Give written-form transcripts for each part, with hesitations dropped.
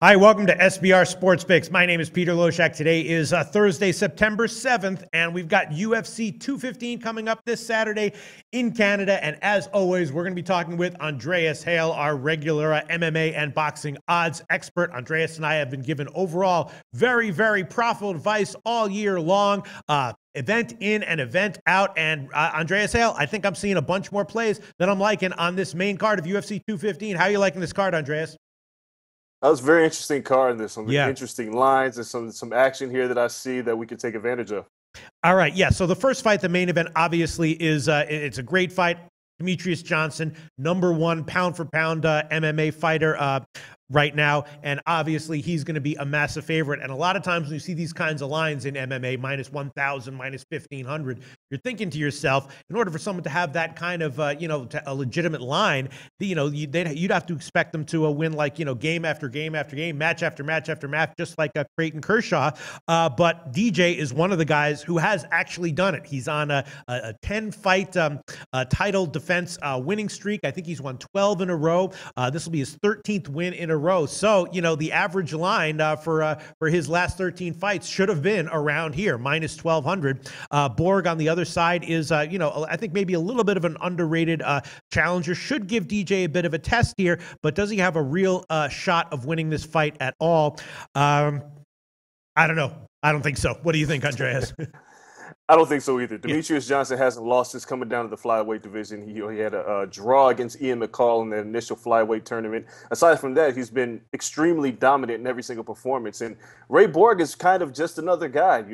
Hi, welcome to SBR Sports Picks. My name is Peter Loshak. Today is Thursday, September 7th, and we've got UFC 215 coming up this Saturday in Canada. And as always, we're going to be talking with Andreas Hale, our regular MMA and boxing odds expert. Andreas and I have been given overall very, very profitable advice all year long. Event in and event out. And Andreas Hale, I think I'm seeing a bunch more plays that I'm liking on this main card of UFC 215. How are you liking this card, Andreas? That was a very interesting card, and there's some interesting lines and some action here that I see that we can take advantage of. All right, yeah, so the first fight, the main event, obviously is it's a great fight. Demetrious Johnson, #1 pound-for-pound MMA fighter right now, and obviously he's going to be a massive favorite. And a lot of times when you see these kinds of lines in MMA, -1,000, -1,500, you're thinking to yourself, in order for someone to have that kind of, a legitimate line, you'd have to expect them to win, like, game after game after game, match after match after match, just like Creighton Kershaw. But DJ is one of the guys who has actually done it. He's on a 10-fight title defense winning streak. I think he's won 12 in a row. This will be his 13th win in a row. So, the average line for his last 13 fights should have been around here, -1,200. Borg on the other side is, I think maybe a little bit of an underrated challenger. Should give DJ a bit of a test here, but does he have a real shot of winning this fight at all? I don't know. I don't think so. What do you think, Andreas? I don't think so either. Demetrious Johnson hasn't lost since coming down to the flyweight division. He had a draw against Ian McCall in the initial flyweight tournament. Aside from that, he's been extremely dominant in every single performance. And Ray Borg is kind of just another guy.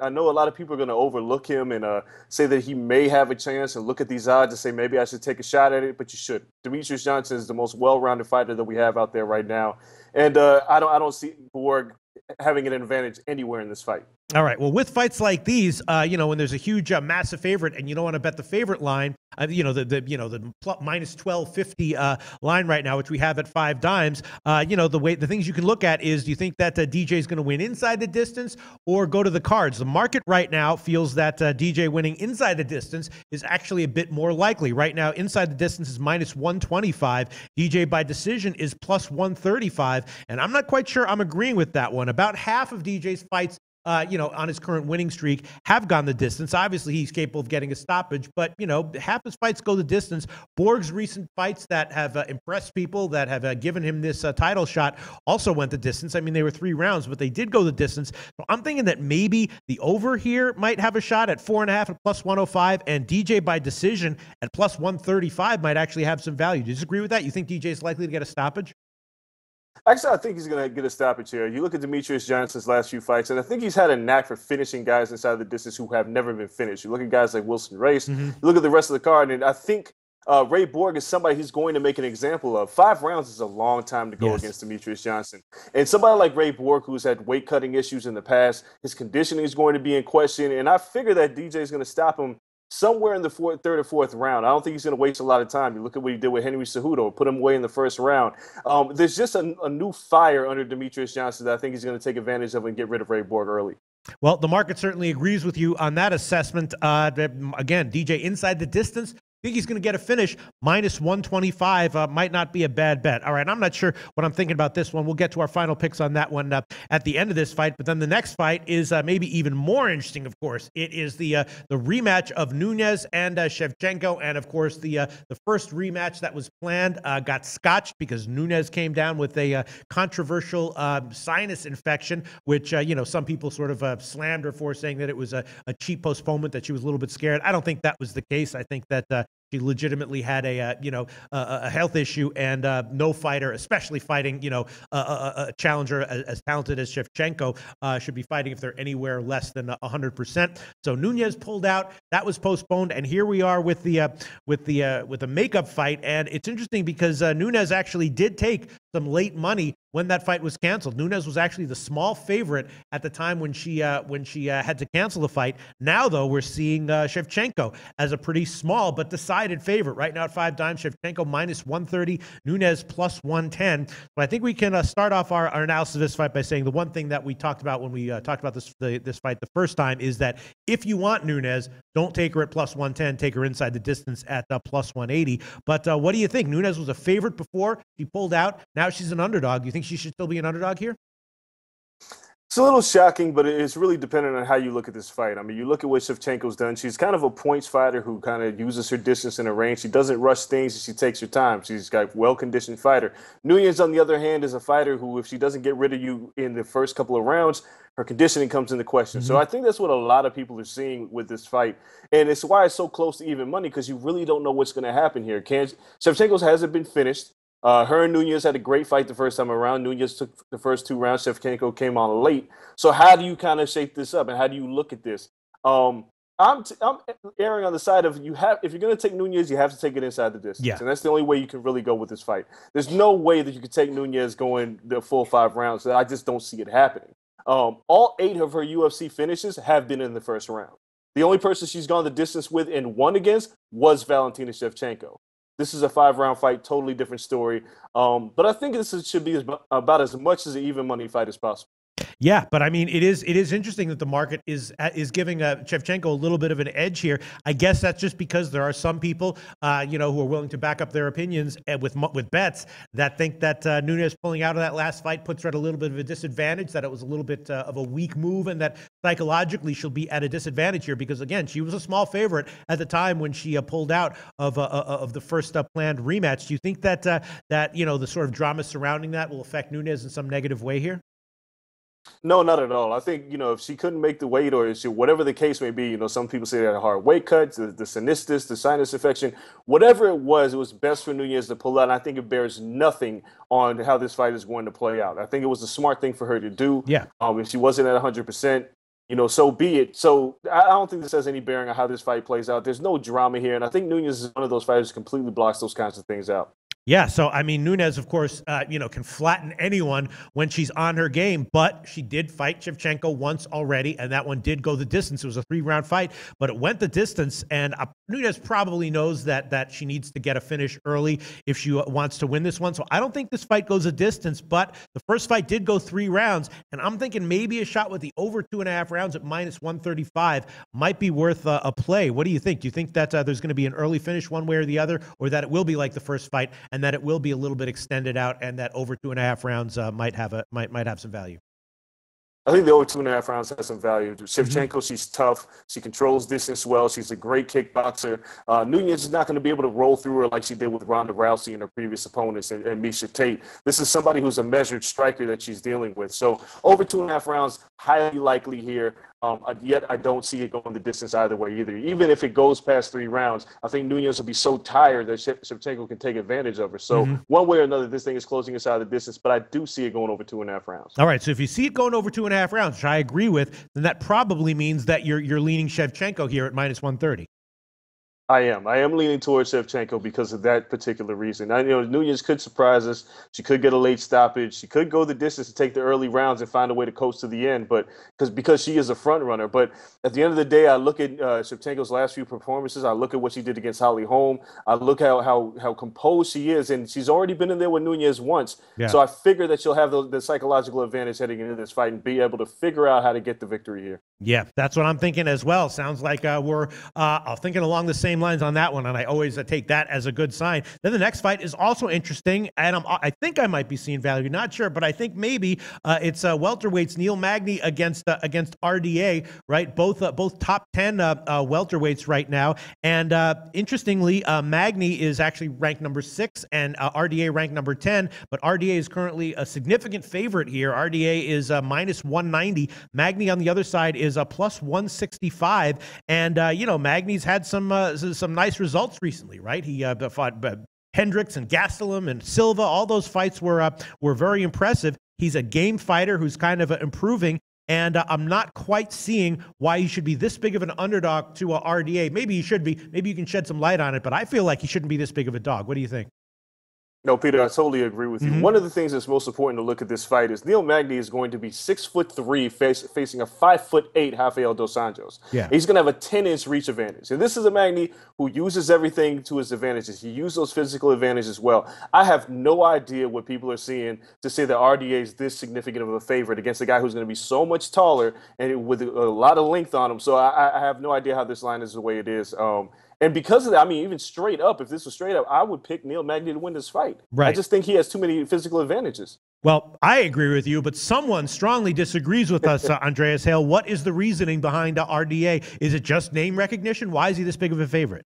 I know a lot of people are going to overlook him and say that he may have a chance and look at these odds and say maybe I should take a shot at it, but you should. Demetrious Johnson is the most well-rounded fighter that we have out there right now. And I don't see Borg having an advantage anywhere in this fight. All right. Well, with fights like these, when there's a huge, massive favorite, and you don't want to bet the favorite line, the -1250 line right now, which we have at 5 dimes. The things you can look at is, do you think that DJ is going to win inside the distance or go to the cards? The market right now feels that DJ winning inside the distance is actually a bit more likely. Right now, inside the distance is -125. DJ by decision is +135, and I'm not quite sure I'm agreeing with that one. About half of DJ's fights on his current winning streak have gone the distance. Obviously, he's capable of getting a stoppage, but, half his fights go the distance. Borg's recent fights that have impressed people, that have given him this title shot, also went the distance. I mean, they were 3 rounds, but they did go the distance. So I'm thinking that maybe the over here might have a shot at 4.5 at +105, and DJ by decision at +135 might actually have some value. Do you disagree with that? You think DJ is likely to get a stoppage? Actually, I think he's going to get a stoppage here. You look at Demetrious Johnson's last few fights, and I think he's had a knack for finishing guys inside the distance who have never been finished. You look at guys like Wilson Race, you look at the rest of the card, and I think Ray Borg is somebody he's going to make an example of. 5 rounds is a long time to go against Demetrious Johnson. And somebody like Ray Borg, who's had weight-cutting issues in the past, his conditioning is going to be in question, and I figure that DJ is going to stop him somewhere in the 3rd or 4th round. I don't think he's going to waste a lot of time. You look at what he did with Henry Cejudo, put him away in the 1st round. There's just a new fire under Demetrious Johnson that I think he's going to take advantage of and get rid of Ray Borg early. Well, the market certainly agrees with you on that assessment. Again, DJ inside the distance. I think he's going to get a finish. -125 might not be a bad bet. All right, I'm not sure what I'm thinking about this one. We'll get to our final picks on that one at the end of this fight. But then the next fight is maybe even more interesting, of course. It is the rematch of Nunes and Shevchenko. And, of course, the first rematch that was planned got scotched because Nunes came down with a controversial sinus infection, which, some people sort of slammed her for, saying that it was a cheap postponement, that she was a little bit scared. I don't think that was the case. I think that she legitimately had a health issue, and no fighter, especially fighting, a challenger as talented as Shevchenko, should be fighting if they're anywhere less than 100%. So Nunes pulled out. That was postponed, and here we are with the makeup fight. And it's interesting because Nunes actually did take some late money when that fight was canceled. Nunes was actually the small favorite at the time when she had to cancel the fight. Now, though, we're seeing Shevchenko as a pretty small but decided decided favorite right now at 5 dimes. Shevchenko minus 130, Nunes plus 110. But I think we can start off our analysis of this fight by saying the one thing that we talked about when we talked about this fight the first time is that if you want Nunes, don't take her at plus 110, take her inside the distance at plus 180. But what do you think? Nunes was a favorite before. She pulled out. Now she's an underdog. Do you think she should still be an underdog here? It's a little shocking, but it's really dependent on how you look at this fight. I mean, you look at what Shevchenko's done. She's kind of a points fighter who kind of uses her distance and her range. She doesn't rush things, and she takes her time. She's got a well-conditioned fighter. Nunes, on the other hand, is a fighter who, if she doesn't get rid of you in the first couple of rounds, her conditioning comes into question. So I think that's what a lot of people are seeing with this fight. And it's why it's so close to even money, because you really don't know what's going to happen here. Shevchenko's hasn't been finished. Her and Nunes had a great fight the first time around. Nunes took the first 2 rounds. Shevchenko came on late. So how do you kind of shape this up, and how do you look at this? I'm erring on the side of if you're going to take Nunes, you have to take it inside the distance. Yeah. And that's the only way you can really go with this fight. There's no way that you could take Nunes going the full 5 rounds. I just don't see it happening. All 8 of her UFC finishes have been in the first round. The only person she's gone the distance with and won against was Valentina Shevchenko. This is a 5-round fight, totally different story. But I think this should be about as much as an even money fight as possible. Yeah, but I mean, it is interesting that the market is giving Shevchenko a little bit of an edge here. I guess that's just because there are some people, who are willing to back up their opinions with bets that think that Nunes pulling out of that last fight puts her at a little bit of a disadvantage, that it was a little bit of a weak move, and that psychologically she'll be at a disadvantage here because, again, she was a small favorite at the time when she pulled out of the first planned rematch. Do you think that the sort of drama surrounding that will affect Nunes in some negative way here? No, not at all. I think, if she couldn't make the weight, or whatever the case may be, some people say they had a hard weight cut, the sinistus, the sinus infection, whatever it was best for Nunes to pull out. And I think it bears nothing on how this fight is going to play out. I think it was a smart thing for her to do. Yeah. If she wasn't at 100%, so be it. So I don't think this has any bearing on how this fight plays out. There's no drama here. And I think Nunes is one of those fighters who completely blocks those kinds of things out. Yeah, so I mean, Nunes, of course, can flatten anyone when she's on her game, but she did fight Shevchenko once already, and that one did go the distance. It was a 3-round fight, but it went the distance, and Nunes probably knows that she needs to get a finish early if she wants to win this one. So I don't think this fight goes a distance, but the first fight did go 3 rounds, and I'm thinking maybe a shot with the over 2.5 rounds at minus 135 might be worth a play. What do you think? Do you think that there's going to be an early finish one way or the other, or that it will be like the first fight and that it will be a little bit extended out, and that over 2.5 rounds might have some value? I think the over 2.5 rounds has some value. Shevchenko, she's tough. She controls distance well. She's a great kickboxer. Nunes is not going to be able to roll through her like she did with Ronda Rousey and her previous opponents and Miesha Tate. This is somebody who's a measured striker that she's dealing with. So over 2.5 rounds, highly likely here. Yet I don't see it going the distance either way either. Even if it goes past 3 rounds, I think Nunes will be so tired that Shevchenko can take advantage of her. So one way or another, this thing is closing inside the distance, but I do see it going over 2.5 rounds. All right, so if you see it going over 2.5 rounds, which I agree with, then that probably means that you're leaning Shevchenko here at minus 130. I am leaning towards Shevchenko because of that particular reason. Nunes could surprise us. She could get a late stoppage. She could go the distance to take the early rounds and find a way to coast to the end, but because she is a front runner. But at the end of the day, I look at Shevchenko's last few performances. I look at what she did against Holly Holm. I look at how composed she is, and she's already been in there with Nunes once. Yeah. So I figure that she'll have the psychological advantage heading into this fight and be able to figure out how to get the victory here. Yeah, that's what I'm thinking as well. Sounds like we're thinking along the same lines on that one, and I always take that as a good sign. Then the next fight is also interesting, and I think I might be seeing value. Not sure, but I think maybe it's welterweights Neil Magny against RDA, right? Both top 10 welterweights right now, and interestingly, Magny is actually ranked number 6 and RDA ranked number 10, but RDA is currently a significant favorite here. RDA is minus 190. Magny on the other side is a plus 165, and Magny's had some nice results recently, right? He fought Hendricks and Gastelum and Silva. All those fights were very impressive. He's a game fighter who's kind of improving, and I'm not quite seeing why he should be this big of an underdog to a RDA. Maybe he should be. Maybe you can shed some light on it, but I feel like he shouldn't be this big of a dog. What do you think? No, Peter, I totally agree with you. One of the things that's most important to look at this fight is Neil Magny is going to be 6'3", facing a 5'8" Rafael dos Anjos. Yeah. He's going to have a 10-inch reach advantage. And this is a Magny who uses everything to his advantages. He uses those physical advantages as well. I have no idea what people are seeing to say that RDA is this significant of a favorite against a guy who's going to be so much taller and with a lot of length on him. So I have no idea how this line is the way it is. And because of that, I mean, even straight up, if this was straight up, I would pick Neil Magny to win this fight. Right. I just think he has too many physical advantages. Well, I agree with you, but someone strongly disagrees with us, Andreas Hale. What is the reasoning behind RDA? Is it just name recognition? Why is he this big of a favorite?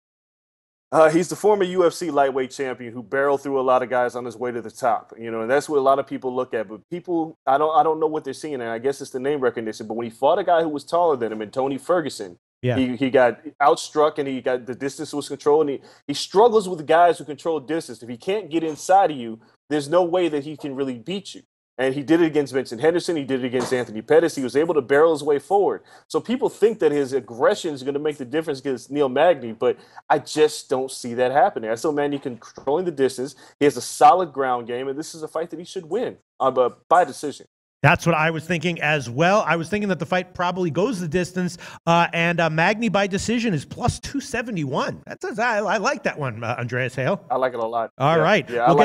He's the former UFC lightweight champion who barreled through a lot of guys on his way to the top, and that's what a lot of people look at. But people, I don't know what they're seeing, and I guess it's the name recognition. But when he fought a guy who was taller than him, and Tony Ferguson, yeah, he got outstruck, and he got the distance was controlled, and he struggles with guys who control distance. If he can't get inside of you, there's no way that he can really beat you. And he did it against Vincent Henderson. He did it against Anthony Pettis. He was able to barrel his way forward. So people think that his aggression is going to make the difference against Neil Magny, but I just don't see that happening. I still Magny controlling the distance. He has a solid ground game, and this is a fight that he should win by decision. That's what I was thinking as well. I was thinking that the fight probably goes the distance, and Magny by decision is plus 271. I like that one, Andreas Hale. I like it a lot. All right. Yeah, we'll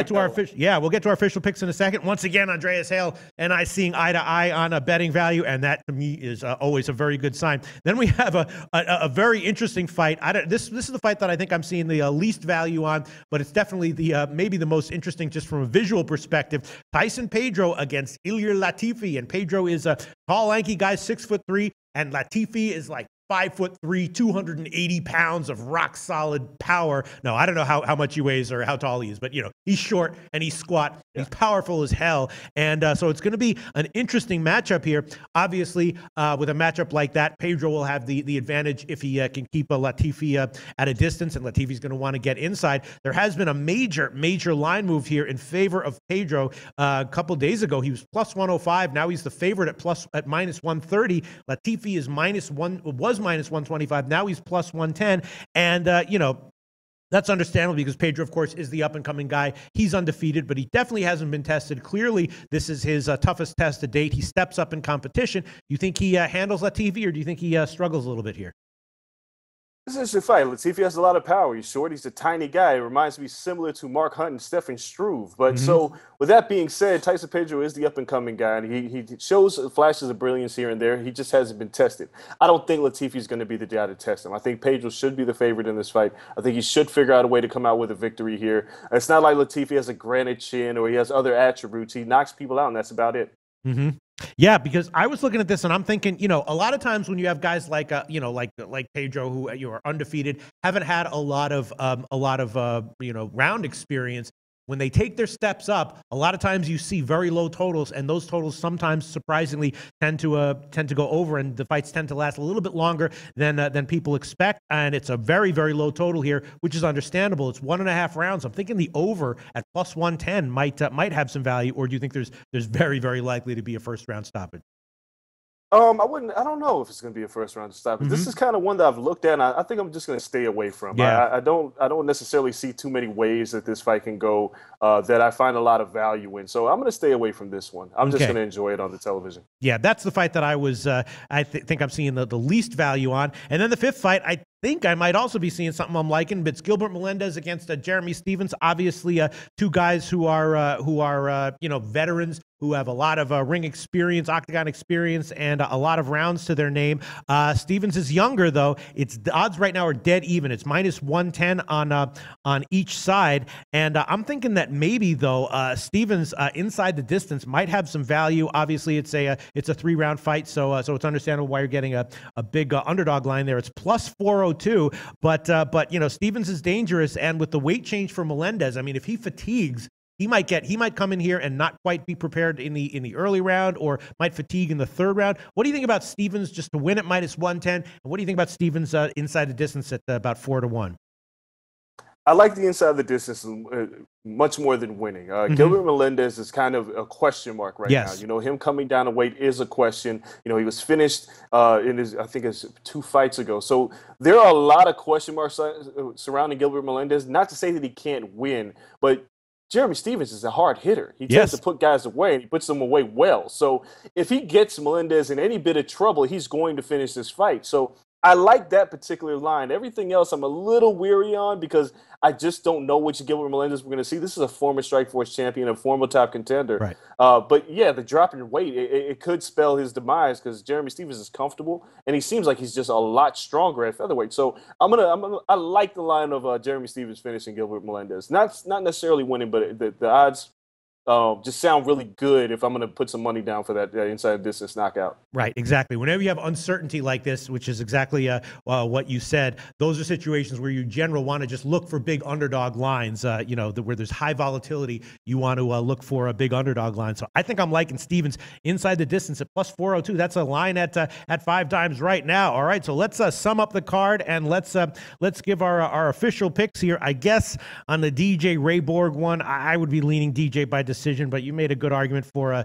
get to our official picks in a second. Once again, Andreas Hale and I seeing eye to eye on a betting value, and that to me is always a very good sign. Then we have a very interesting fight. This is the fight that I think I'm seeing the least value on, but it's definitely the maybe the most interesting just from a visual perspective. Tyson Pedro against Ilir Latifi. And Pedro is a tall, lanky guy, 6'3", and Latifi is like 5'3", 280 pounds of rock solid power. No, I don't know how much he weighs or how tall he is, but he's short and he's squat. Yeah. He's powerful as hell, and so it's going to be an interesting matchup here. Obviously, with a matchup like that, Pedro will have the advantage if he can keep Latifi at a distance, and Latifi's going to want to get inside. There has been a major line move here in favor of Pedro. A couple days ago, he was plus 105. Now he's the favorite at minus 130. Latifi is minus 125. Now he's plus 110. And, that's understandable because Pedro, of course, is the up-and-coming guy. He's undefeated, but he definitely hasn't been tested. Clearly, this is his toughest test to date. He steps up in competition. Do you think he handles Latifi, or do you think he struggles a little bit here? This is a fight. Latifi has a lot of power. He's short. He's a tiny guy. It reminds me similar to Mark Hunt and Stefan Struve. But so with that being said, Tyson Pedro is the up-and-coming guy, and he shows flashes of brilliance here and there. He just hasn't been tested. I don't think Latifi's going to be the guy to test him. I think Pedro should be the favorite in this fight. I think he should figure out a way to come out with a victory here. It's not like Latifi has a granite chin or he has other attributes. He knocks people out, and that's about it. Yeah, because I was looking at this and I'm thinking, a lot of times when you have guys like, like Pedro who are undefeated, haven't had a lot of round experience. When they take their steps up, a lot of times you see very low totals, and those totals sometimes surprisingly tend to go over, and the fights tend to last a little bit longer than people expect. And it's a very low total here, which is understandable. It's 1.5 rounds. I'm thinking the over at plus 110 might have some value, or do you think there's very likely to be a first round stoppage? I don't know if it's going to be a first round stoppage. This is kind of one that I've looked at, and I think I'm just going to stay away from. Yeah. I don't necessarily see too many ways that this fight can go that I find a lot of value in. So I'm going to stay away from this one. I'm just going to enjoy it on the television. Yeah, that's the fight that I was. I think I'm seeing the least value on. And then the fifth fight, I think I might also be seeing something I'm liking, but it's Gilbert Melendez against Jeremy Stephens. Obviously, two guys who are veterans, who have a lot of ring experience, octagon experience, and a lot of rounds to their name. Stephens is younger, though. The odds right now are dead even. It's minus 110 on each side, and I'm thinking that maybe though Stephens inside the distance might have some value. Obviously, it's a 3-round fight, so it's understandable why you're getting a big underdog line there. It's plus 402, but Stephens is dangerous, and with the weight change for Melendez, I mean, if he fatigues, he might come in here and not quite be prepared in the early round, or might fatigue in the third round. What do you think about Stephens just to win at minus 110? And what do you think about Stephens inside the distance at about 4-1? I like the inside the distance much more than winning. Gilbert Melendez is kind of a question mark right now. Him coming down in weight is a question. He was finished in his 2 fights ago. So there are a lot of question marks surrounding Gilbert Melendez. Not to say that he can't win, but Jeremy Stephens is a hard hitter. He Yes. tends to put guys away, and he puts them away well. So if he gets Melendez in any bit of trouble, he's going to finish this fight. So I like that particular line. Everything else I'm a little weary on because I just don't know which Gilbert Melendez we're going to see. This is a former Strikeforce champion, a former top contender. Right. But yeah, the drop in weight, it could spell his demise because Jeremy Stephens is comfortable, and he seems like he's just a lot stronger at featherweight. So I like the line of Jeremy Stephens finishing Gilbert Melendez. Not necessarily winning, but the odds just sound really good if I'm going to put some money down for that inside distance knockout. Right, exactly. Whenever you have uncertainty like this, which is exactly what you said, those are situations where you in general want to just look for big underdog lines. Where there's high volatility, you want to look for a big underdog line. So I think I'm liking Stephens inside the distance at plus 402. That's a line at 5 times right now. All right, so let's sum up the card and let's give our official picks here. I guess on the DJ Ray Borg one, I would be leaning DJ by decision, but you made a good argument for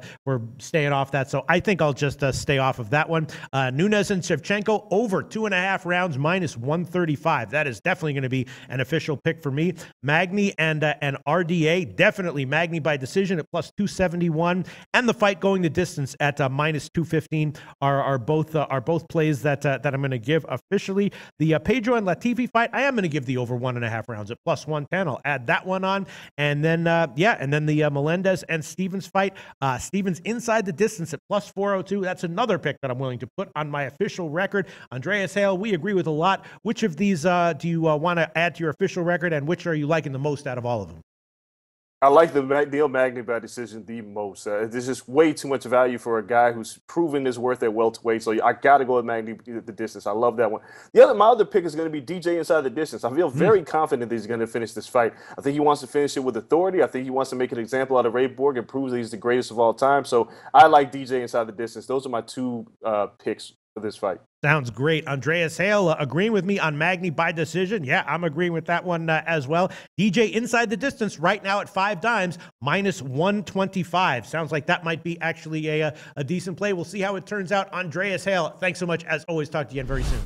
staying off that. So I think I'll just stay off of that one. Nunes and Shevchenko over 2.5 rounds minus 135. That is definitely going to be an official pick for me. Magny and RDA, definitely Magny by decision at plus 271, and the fight going the distance at minus 215 are both plays that I'm going to give officially. The Pedro and Latifi fight, I am going to give the over 1.5 rounds at plus 110. I'll add that one on, and then the Melendez and Stephens fight, Stephens inside the distance at plus 402. That's another pick that I'm willing to put on my official record. Andreas Hale, we agree with a lot. Which of these do you want to add to your official record, and which are you liking the most out of all of them? I like the Neil Magny by decision the most. There's just way too much value for a guy who's proven his worth at welterweight. So I got to go with Magny at the distance. I love that one. My other pick is going to be DJ inside the distance. I feel very confident that he's going to finish this fight. I think he wants to finish it with authority. I think he wants to make an example out of Ray Borg and prove that he's the greatest of all time. So I like DJ inside the distance. Those are my two picks for this fight. Sounds great. Andreas Hale agreeing with me on Magny by decision. Yeah, I'm agreeing with that one as well. DJ inside the distance right now at 5 times, minus 125. Sounds like that might be actually a decent play. We'll see how it turns out. Andreas Hale, thanks so much. As always, talk to you again very soon.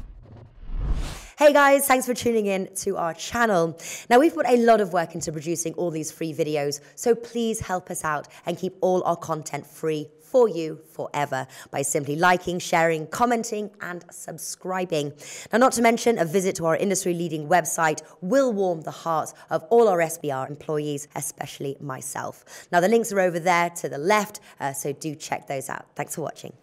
Hey guys, thanks for tuning in to our channel. Now, we've put a lot of work into producing all these free videos, so please help us out and keep all our content free for you forever by simply liking, sharing, commenting, and subscribing. Now, not to mention, a visit to our industry-leading website will warm the hearts of all our SBR employees, especially myself. Now, the links are over there to the left, so do check those out. Thanks for watching.